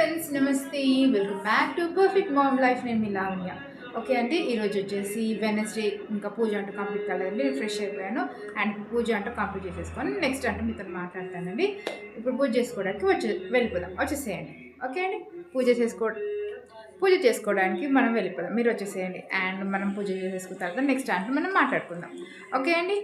Friends నమస్తే, welcome back to perfect mom life. నేను మీ లావణ్య. ఓకే అండి, ఈరోజు వచ్చేసి వెనస్డే. ఇంకా పూజ అంటూ కంప్లీట్ కాలేదండి, ఫ్రెష్ అయిపోయాను అండ్ పూజ అంటూ కంప్లీట్ చేసేసుకొని నెక్స్ట్ అంటూ మీతో మాట్లాడతానండి. ఇప్పుడు పూజ చేసుకోవడానికి వెళ్ళిపోదాం, వచ్చేసేయండి. ఓకే అండి, పూజ చేసుకోవడానికి మనం వెళ్ళిపోదాం, మీరు వచ్చేసేయండి. అండ్ మనం పూజ చేసేసుకున్న తర్వాత నెక్స్ట్ అంటూ మనం మాట్లాడుకుందాం. ఓకే అండి.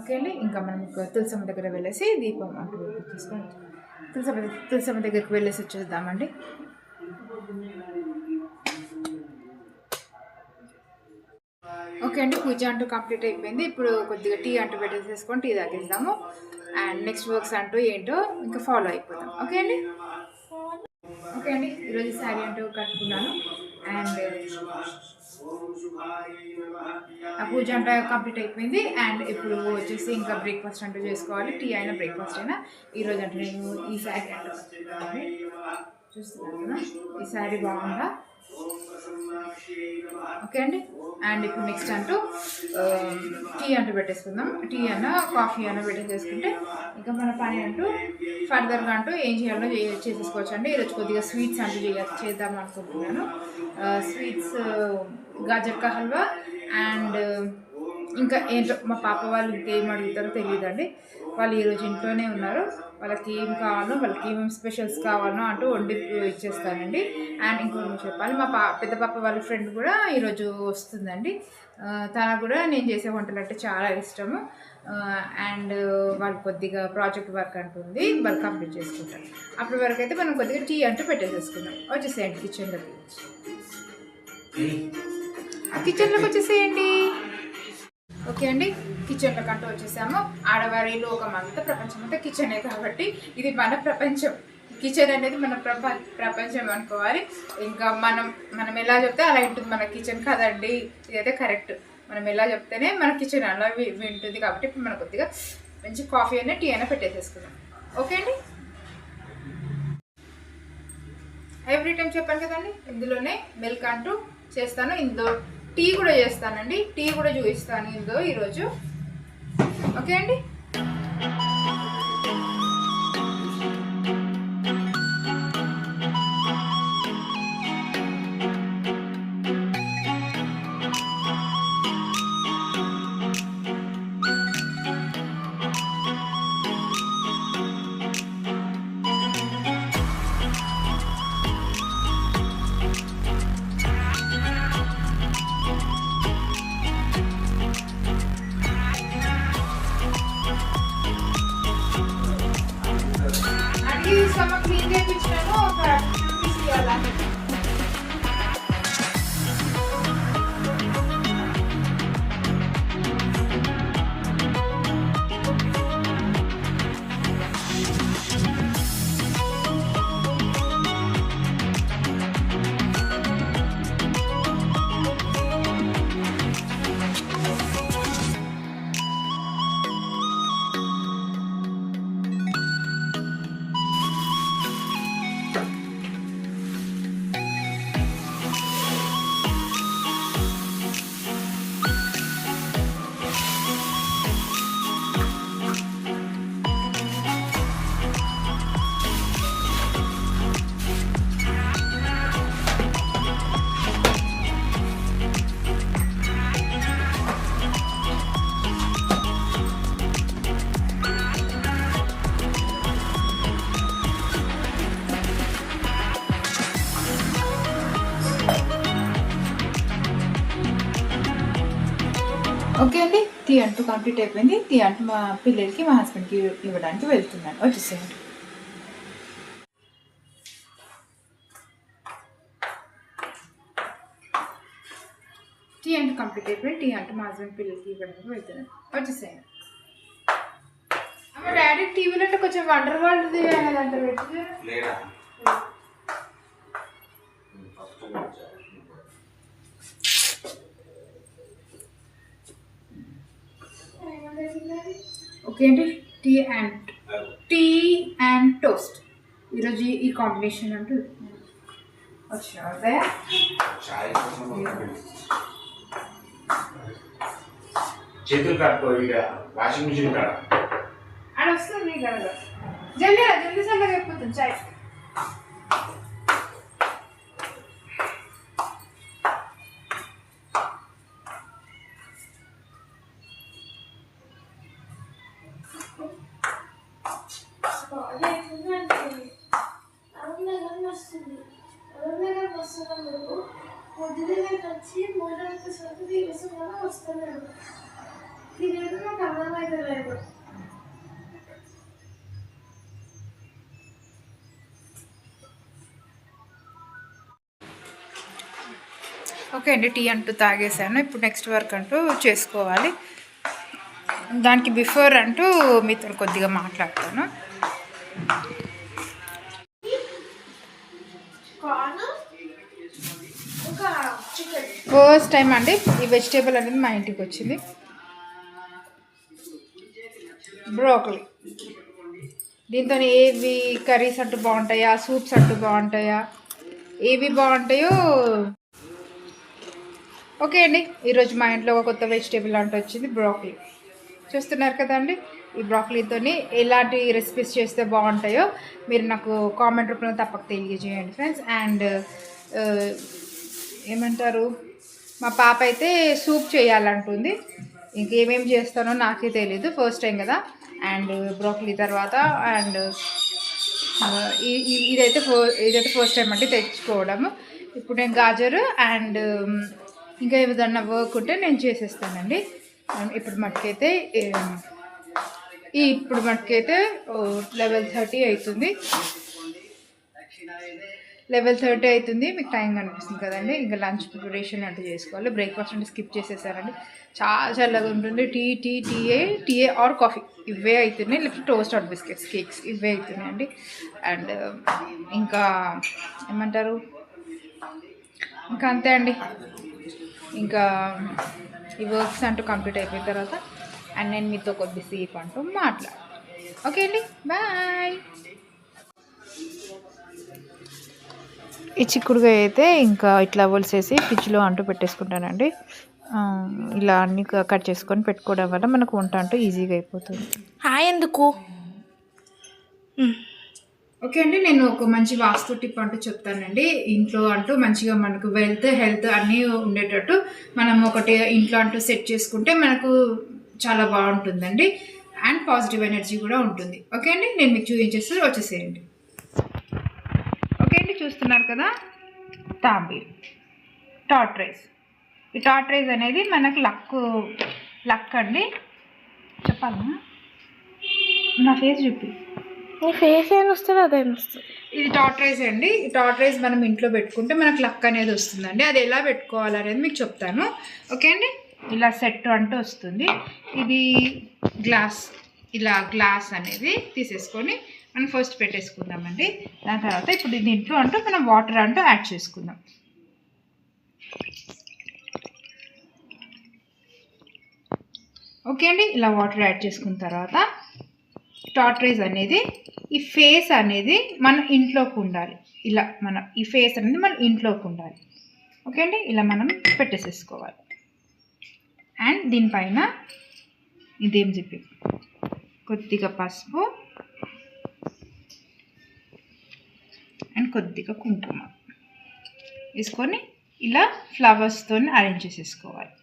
ఓకే అండి, ఇంకా మనం తులసమ్మ దగ్గర వెళ్ళేసి దీపం అంటూ తీసుకొని తులసమ్మ దగ్గరికి వెళ్ళేసి వచ్చేద్దామండి. ఓకే అండి, పూజ అంటూ కంప్లీట్ అయిపోయింది. ఇప్పుడు కొద్దిగా టీ అంటూ పెట్టేసేసుకొని టీ తాగేద్దాము. అండ్ నెక్స్ట్ వర్క్స్ అంటూ ఏంటో ఇంకా ఫాలో అయిపోతాం. ఓకే అండి. ఓకే అండి, ఈరోజు శారీ అంటూ కట్టుకున్నాను. అండ్ ఆ పూజ అంతా కంప్లీట్ అయిపోయింది. అండ్ ఇప్పుడు వచ్చేసి ఇంకా బ్రేక్ఫాస్ట్ అంటూ చేసుకోవాలి. టీ అయినా బ్రేక్ఫాస్ట్ అయినా ఈరోజు అంటే నేను ఈ శారీ అంటూ చూస్తున్నాను కదా, ఈ శారీ బాగుందా. ఓకే అండి. అండ్ ఇప్పుడు నెక్స్ట్ అంటూ టీ అంటూ పెట్టేసుకుందాం. టీ అన్నా కాఫీ అన్నా పెట్టేసేసుకుంటే ఇంకా మన పని అంటూ ఫర్దర్గా అంటూ ఏం చేయాలో చేసేసుకోవచ్చు అండి. ఈరోజు కొద్దిగా స్వీట్స్ అంటూ చేద్దాం అనుకుంటున్నాను. స్వీట్స్ గాజర్ కా హల్వా అండ్ ఇంకా ఏంటో మా పాప వాళ్ళు ఇంకేం అడుగుతారో తెలియదండి. వాళ్ళు ఈరోజు ఇంట్లోనే ఉన్నారు. వాళ్ళకి ఏం కావాలో, వాళ్ళకి ఏమేమి స్పెషల్స్ కావాలో అంటూ వండి ఇచ్చేస్తానండి. అండ్ ఇంకొకటి చెప్పాలి, మా పెద్ద పాప వాళ్ళ ఫ్రెండ్ కూడా ఈరోజు వస్తుందండి. తనకు కూడా నేను చేసే వంటలు అంటే చాలా ఇష్టము. అండ్ వాళ్ళు కొద్దిగా ప్రాజెక్ట్ వర్క్ అంటుంది, వాళ్ళు కంప్లీట్ చేసుకుంటారు. అప్పటి వరకు అయితే మనం కొద్దిగా టీ అంటూ పెట్టేసేసుకుందాం. వచ్చేసేయండి కిచెన్లోకి, కిచెన్లోకి వచ్చేసేయండి. ఓకే అండి, కిచెన్లోకి అంటూ వచ్చేసాము. ఆడవారి లోకమంతా ప్రపంచం అంతా కిచెనే కాబట్టి ఇది మన ప్రపంచం. కిచెన్ అనేది మన ప్రపంచం అనుకోవాలి. ఇంకా మనం ఎలా చెప్తే అలా ఉంటుంది మన కిచెన్ కదండి. ఇదైతే కరెక్ట్. మనం ఎలా చెప్తేనే మన కిచెన్ అలా వింటుంది. కాబట్టి ఇప్పుడు మనం కొద్దిగా మంచి కాఫీ అయినా టీ అయినా పెట్టేసేసుకుందాం. ఓకే అండి. ఎవ్రీ టైం చెప్పాను కదండి, ఇందులోనే మిల్క్ అంటూ చేస్తాను, ఇందులో టీ కూడా చేస్తానండి. టీ కూడా చూపిస్తాను ఇందులో ఈరోజు. ఓకే అండి. sama clean చేయించినాను, ఒక 50 రూపీస్ ఇవ్వాలని. ఓకే అండి, టీ అంటూ కంప్లీట్ అయిపోయింది. టీ అంటూ మా పిల్లలకి, మా హస్బెండ్కి ఇవ్వడానికి వెళ్తున్నాను. వచ్చేసేయండి. టీ అంటూ కంప్లీట్ అయిపోయింది. టీ అంటూ మా హస్బెండ్ పిల్లలకి ఇవ్వడానికి వెళ్తున్నాను. వచ్చేసేయండి. మా డాడీ టీవీలో అంటే కొంచెం వండర్ వరల్డ్ అనేది అంటే పెట్టి ఓకే అండి. Tea and toast. ఈరోజు ఈ కాంబినేషన్ అంటూ వచ్చా చేతులు కట్టుకో ఇక వాషింగ్ మిషన్ కాడ ఆడ వస్తుంది కదా జల్దీ జల్దీ చల్లగా అయిపోతుంది చాయ్. వచ్చి మూడవ సరుకు తీసుకుని వస్తున్నాడు. ఇదేదో నాకు అర్థమైతే లేదు. ఓకే అండి, టీ అంటూ తాగేసాను. ఇప్పుడు నెక్స్ట్ వర్క్ అంటూ చేసుకోవాలి. దానికి బిఫోర్ అంటూ మీతో కొద్దిగా మాట్లాడతాను. ఫస్ట్ టైం అండి ఈ వెజిటేబుల్ అనేది మా ఇంటికి వచ్చింది. బ్రోకలీ. దీంతో ఏవి కర్రీస్ అంటూ బాగుంటాయా, సూప్స్ అంటూ బాగుంటాయా, ఏవి బాగుంటాయో. ఓకే అండి, ఈరోజు మా ఇంట్లో ఒక కొత్త వెజిటేబుల్ అంటూ వచ్చింది బ్రోకలీ. చూస్తున్నారు కదండి, ఈ బ్రోకలీతో ఎలాంటి రెసిపీస్ చేస్తే బాగుంటాయో మీరు నాకు కామెంట్ రూపంలో తప్పక తెలియజేయండి ఫ్రెండ్స్. అండ్ ఏమంటారు, మా పాప అయితే సూప్ చేయాలంటుంది. ఇంకేమేమి చేస్తానో నాకే తెలీదు, ఫస్ట్ టైం కదా. అండ్ బ్రోకలీ తర్వాత అండ్ ఇదైతే ఫస్ట్ టైం అంటే తెచ్చుకోవడము. ఇప్పుడు నేను గాజరు అండ్ ఇంకా ఏదన్నా వర్క్ ఉంటే నేను చేసేస్తానండి. ఇప్పుడు మటుకైతే 11:30 అవుతుంది. 11:30 అవుతుంది. మీకు టైం కనిపిస్తుంది కదండి. ఇంకా లంచ్ ప్రిపరేషన్ అంటూ చేసుకోవాలి. బ్రేక్ఫాస్ట్ అంటే స్కిప్ చేసేసారండి. చాలా చల్లగా ఉంటుంది. టీఏ ఆర్ కాఫీ ఇవే అవుతున్నాయి. లేకపోతే టోస్ట్ ఆర్ బిస్కెట్స్, కేక్స్ ఇవే అవుతున్నాయండి. అండ్ ఇంకా ఏమంటారు, ఇంకా అంతే అండి. ఇంకా ఈ వర్క్స్ అంటూ కంప్లీట్ అయిపోయిన తర్వాత అండ్ నేను మీతో కొద్దిసేపు అంటూ మాట్లాడతాను. ఓకే అండి, బాయ్. ఈ చిక్కుడుగా అయితే ఇంకా ఇట్లా ఒలిసేసి ఫ్రిడ్జ్లో అంటూ పెట్టేసుకుంటానండి. ఇలా అన్ని కట్ చేసుకొని పెట్టుకోవడం వల్ల మనకు వంట అంటూ ఈజీగా అయిపోతుంది. హాయ్ ఎందుకు? ఓకే అండి, నేను ఒక మంచి వాస్తు టిప్ అంటూ చెప్తానండి. ఇంట్లో అంటూ మంచిగా మనకు హెల్త్ అన్నీ ఉండేటట్టు మనం ఒకటి ఇంట్లో అంటూ సెట్ చేసుకుంటే మనకు చాలా బాగుంటుందండి. అండ్ పాజిటివ్ ఎనర్జీ కూడా ఉంటుంది. ఓకే అండి, నేను మీకు చూపించేసి వచ్చేసేయండి. ఓకే అండి, చూస్తున్నారు కదా, తాంబేలు టార్ట్రైజ్. ఈ టార్ట్రైజ్ అనేది మనకు లక్ అండి. చెప్పాలా, నా ఫేస్ చూపి. నీ ఫేస్ ఏం వస్తుంది, అదేం వస్తుంది. ఇది టార్ట్రైజ్ అండి. ఈ టార్ట్రైజ్ మనం ఇంట్లో పెట్టుకుంటే మనకు లక్ అనేది వస్తుందండి. అది ఎలా పెట్టుకోవాలనేది మీకు చెప్తాను. ఓకే అండి, ఇలా సెట్ అంటూ వస్తుంది. ఇది గ్లాస్ అనేది తీసేసుకొని మనం ఫస్ట్ పెట్టేసుకుందామండి. దాని తర్వాత ఇప్పుడు దీంట్లో అంటూ మనం వాటర్ అంటూ యాడ్ చేసుకుందాం. ఓకే అండి, ఇలా వాటర్ యాడ్ చేసుకున్న తర్వాత టార్ట్రైజ్ అనేది ఈ ఫేస్ అనేది మన ఇంట్లోకి ఉండాలి. ఇలా ఈ ఫేస్ అనేది మన ఇంట్లోకి ఉండాలి. ఓకే అండి, ఇలా మనం పెట్టేసేసుకోవాలి. అండ్ దీనిపైన ఇదేం చెప్పి కొద్దిగా పసుపు అండ్ కొద్దిగా కుంకుమ వేసుకొని ఇలా ఫ్లవర్స్తో అరేంజ్ చేసేసుకోవాలి.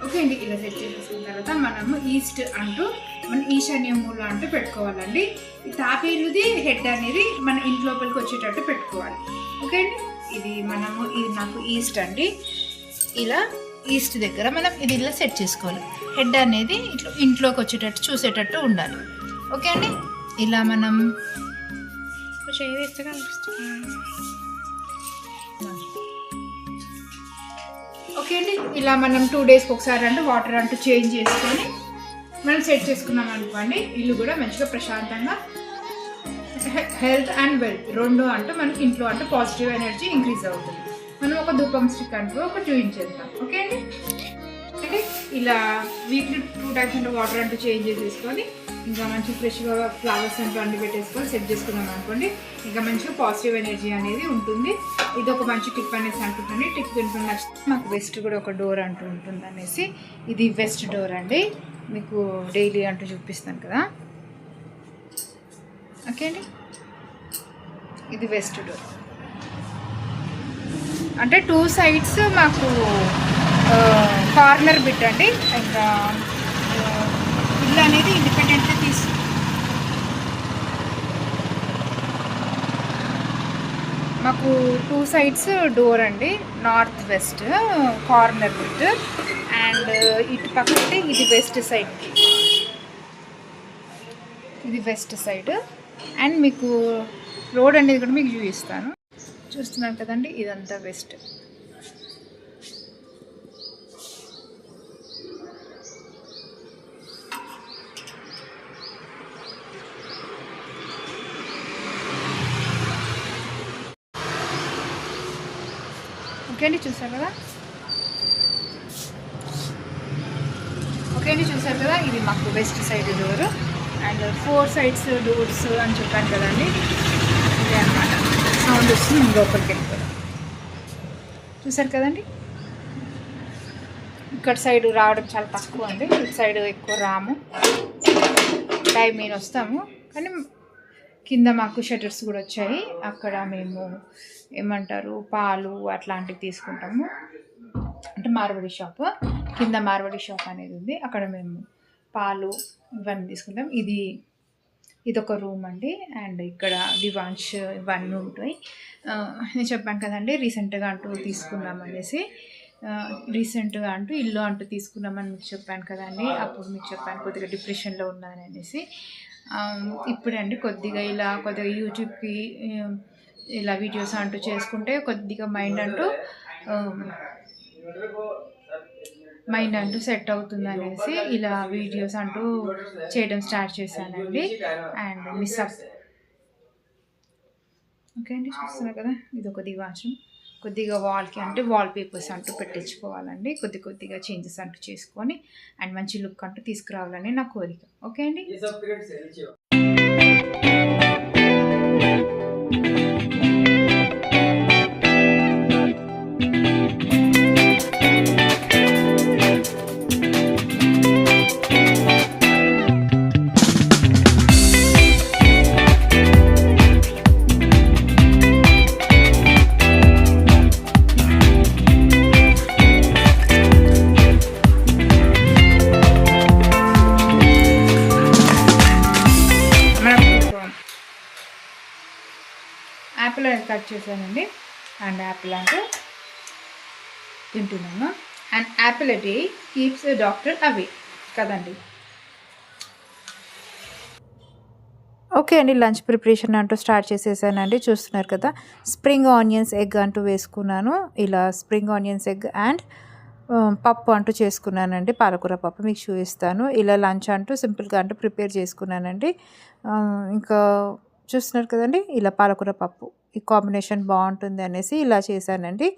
ఓకే అండి, ఇలా సెట్ చేసేసిన తర్వాత మనము మన ఈశాన్య మూల అంటూ పెట్టుకోవాలండి. ఈ తాపేలుది హెడ్ అనేది మన ఇంటి లోపలికి వచ్చేటట్టు పెట్టుకోవాలి. ఓకే అండి, ఇది నాకు ఈస్ట్ అండి. ఇలా ఈస్ట్ దగ్గర మనం ఇది ఇలా సెట్ చేసుకోవాలి. హెడ్ అనేది ఇట్లా ఇంట్లోకి వచ్చేటట్టు చూసేటట్టు ఉండాలి. ఓకే అండి, ఇలా మనం ఓకే అండి, ఇలా మనం 2 డేస్కి ఒకసారి అంటూ వాటర్ అంటూ చేంజ్ చేసుకొని మనం సెట్ చేసుకున్నాం అనుకోండి, ఇల్లు కూడా మంచిగా ప్రశాంతంగా హెల్త్ అండ్ వెల్త్ రెండు అంటూ మనకి ఇంట్లో అంటూ పాజిటివ్ ఎనర్జీ ఇంక్రీజ్ అవుతుంది. మనం ఒక ధూపం స్టిక్ అంటూ ఒక చూపించేద్దాం. ఓకే అండి, అంటే ఇలా వీక్లీ 2 టైమ్స్ అంటే వాటర్ అంటూ చేంజ్ చేసేసుకొని ఇంకా మంచి ఫ్రెష్గా ఫ్లవర్స్ అంటూ అన్ని పెట్టేసుకొని సెట్ చేసుకున్నాం అనుకోండి, ఇంకా మంచిగా పాజిటివ్ ఎనర్జీ అనేది ఉంటుంది. ఇది ఒక మంచి టిప్ అనేసి అంటుందండి. టిప్ వింటున్న నచ్చితే మాకు వెస్ట్ కూడా ఒక డోర్ అంటూ ఉంటుంది అనేసి, ఇది వెస్ట్ డోర్ అండి, మీకు డైలీ అంటూ చూపిస్తాను కదా. ఓకే అండి, ఇది వెస్ట్ డోర్ అంటే 2 సైడ్స్ మాకు కార్నర్ బిట్ అండి. ఇంకా ఇల్లు అనేది ఇండిపెండెంట్గా మాకు 2 సైడ్స్ డోర్ అండి, north west corner bit. And ఇటు పక్కన ఇది వెస్ట్ సైడ్కి, ఇది వెస్ట్ సైడ్. అండ్ మీకు రోడ్ అనేది కూడా మీకు చూపిస్తాను. చూస్తున్నారు కదండి, ఇదంతా వెస్ట్. ఓకే అండి, చూసారు కదా. ఓకే అండి, చూసారు కదా, ఇది మాకు west side door. And 4 sides doors అని చెప్పాను కదండి, ఇదే అన్నమాట. సౌండ్ వస్తుంది, లోపలికి వెళ్ళిపోయాం. చూసారు కదండి, ఇక్కడ సైడ్ రావడం చాలా తక్కువ అండి, ఇటు సైడ్ ఎక్కువ రాము. టైం మేము వస్తాము కానీ కింద మాకు షటర్స్ కూడా వచ్చాయి. అక్కడ మేము ఏమంటారు పాలు అట్లాంటివి తీసుకుంటాము. అంటే మార్వడి షాప్ కింద మార్వడి షాప్ అనేది ఉంది, అక్కడ మేము పాలు ఇవన్నీ తీసుకుంటాం. ఇదొక రూమ్ అండి. అండ్ ఇక్కడ డివాన్స్ ఇవన్నీ ఉంటాయి. నేను చెప్పాను కదండి రీసెంట్గా అంటూ తీసుకున్నాం అనేసి, రీసెంట్గా అంటూ ఇల్లు అంటూ తీసుకున్నామని మీకు చెప్పాను కదండి. అప్పుడు మీకు చెప్పాను కొద్దిగా డిప్రెషన్లో ఉన్నాను అనేసి. ఇప్పుడండి కొద్దిగా యూట్యూబ్కి ఇలా వీడియోస్ అంటూ చేసుకుంటే కొద్దిగా మైండ్ అంటూ సెట్ అవుతుంది అనేసి ఇలా వీడియోస్ అంటూ చేయడం స్టార్ట్ చేశానండి. అండ్ ఓకే అండి, చూస్తున్నారు కదా, ఇది ఒక దివాచం. కొద్దిగా వాల్కి అంటే వాల్ పేపర్స్ అంటూ పెట్టించుకోవాలండి. కొద్దిగా చేంజెస్ అంటూ చేసుకొని అండ్ మంచి లుక్ అంటూ తీసుకురావాలని నా కోరిక. ఓకే అండి, యాపిల్ కట్ చేశానండి. అండ్ యాపిల్ అంటే తింటున్నాము. And Apple day keeps doctor away కదండి. ఓకే అండి, లంచ్ ప్రిపరేషన్ అంటూ స్టార్ట్ చేసేసానండి. చూస్తున్నారు కదా, స్ప్రింగ్ ఆనియన్స్ ఎగ్ అంటూ వేసుకున్నాను. ఇలా స్ప్రింగ్ ఆనియన్స్ ఎగ్ అండ్ పప్పు అంటూ చేసుకున్నానండి, పాలకూర పప్పు మీకు చూపిస్తాను. ఇలా లంచ్ అంటూ సింపుల్గా అంటూ ప్రిపేర్ చేసుకున్నానండి. ఇంకా చూస్తున్నారు కదండి, ఇలా పాలకూర పప్పు ఈ కాంబినేషన్ బాగుంటుంది అనేసి ఇలా చేశానండి.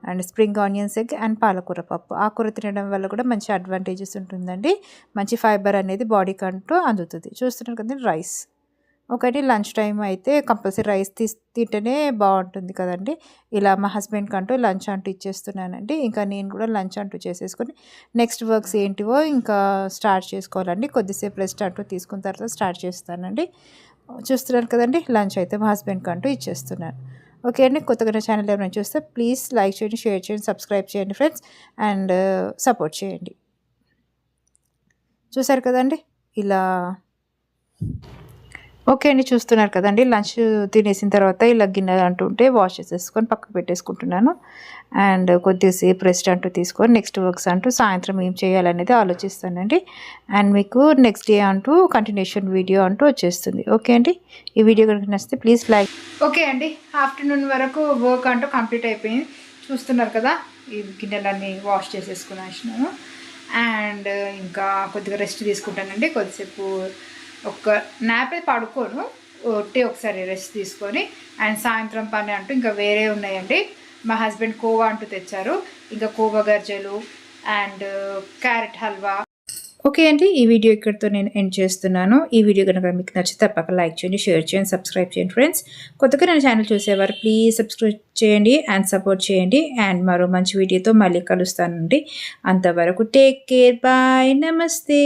And spring onions egg and పాలకూర పప్పు, ఆకుకూర తినడం వల్ల కూడా మంచి అడ్వాంటేజెస్ ఉంటుందండి. మంచి ఫైబర్ అనేది బాడీకి అంటూ అందుతుంది. చూస్తున్నారు కదండి, రైస్. ఒకటి లంచ్ టైం అయితే కంపల్సరీ రైస్ తింటేనే బాగుంటుంది కదండి. ఇలా మా హస్బెండ్కి అంటూ లంచ్ అంటూ ఇచ్చేస్తున్నానండి. ఇంకా నేను కూడా లంచ్ అంటూ చేసేసుకొని నెక్స్ట్ వర్క్స్ ఏంటివో ఇంకా స్టార్ట్ చేసుకోవాలండి. కొద్దిసేపు రెస్ట్ అంటూ తీసుకున్న తర్వాత స్టార్ట్ చేస్తానండి. చూస్తున్నారు కదండి, లంచ్ అయితే మా హస్బెండ్కి అంటూ ఇచ్చేస్తున్నాను. ఓకే అండి, కొత్తగా నా ఛానల్ ఎవరైనా చూస్తే ప్లీజ్ లైక్ చేయండి, షేర్ చేయండి, సబ్స్క్రైబ్ చేయండి ఫ్రెండ్స్, అండ్ సపోర్ట్ చేయండి. చూసారు కదండి ఇలా. ఓకే అండి, చూస్తున్నారు కదండి, లంచ్ తినేసిన తర్వాత ఇలా గిన్నె అంటుంటే వాష్ చేసేసుకొని పక్కకు పెట్టేసుకుంటున్నాను. అండ్ కొద్దిసేపు రెస్ట్ అంటూ తీసుకొని నెక్స్ట్ వర్క్స్ అంటూ సాయంత్రం ఏం చేయాలనేది ఆలోచిస్తానండి. అండ్ మీకు నెక్స్ట్ డే అంటూ కంటిన్యూషన్ వీడియో అంటూ వచ్చేస్తుంది. ఓకే అండి, ఈ వీడియో కనుక నచ్చితే ప్లీజ్ లైక్. ఓకే అండి, ఆఫ్టర్నూన్ వరకు వర్క్ అంటూ కంప్లీట్ అయిపోయింది. చూస్తున్నారు కదా ఈ గిన్నెలన్నీ వాష్ చేసేసుకున్నాను. అండ్ ఇంకా కొద్దిగా రెస్ట్ తీసుకుంటానండి. కొద్దిసేపు ఒక నాప్ అయితే పడుకోను, ఒకసారి రెస్ట్ తీసుకొని. అండ్ సాయంత్రం పని అంటూ ఇంకా వేరే ఉన్నాయండి. మా హస్బెండ్ కోవా అంటూ తెచ్చారు, ఇంకా కోవా గర్జలు అండ్ క్యారెట్ హల్వా. ఓకే అండి, ఈ వీడియో ఇక్కడితో నేను ఎండ్ చేస్తున్నాను. ఈ వీడియో కనుక మీకు నచ్చితే తప్పక లైక్ చేయండి, షేర్ చేయండి, సబ్స్క్రైబ్ చేయండి ఫ్రెండ్స్. కొత్తగా నా ఛానల్ చూసేవారు ప్లీజ్ సబ్స్క్రైబ్ చేయండి అండ్ సపోర్ట్ చేయండి. అండ్ మరో మంచి వీడియోతో మళ్ళీ కలుస్తానండి. అంతవరకు టేక్ కేర్, బాయ్, నమస్తే.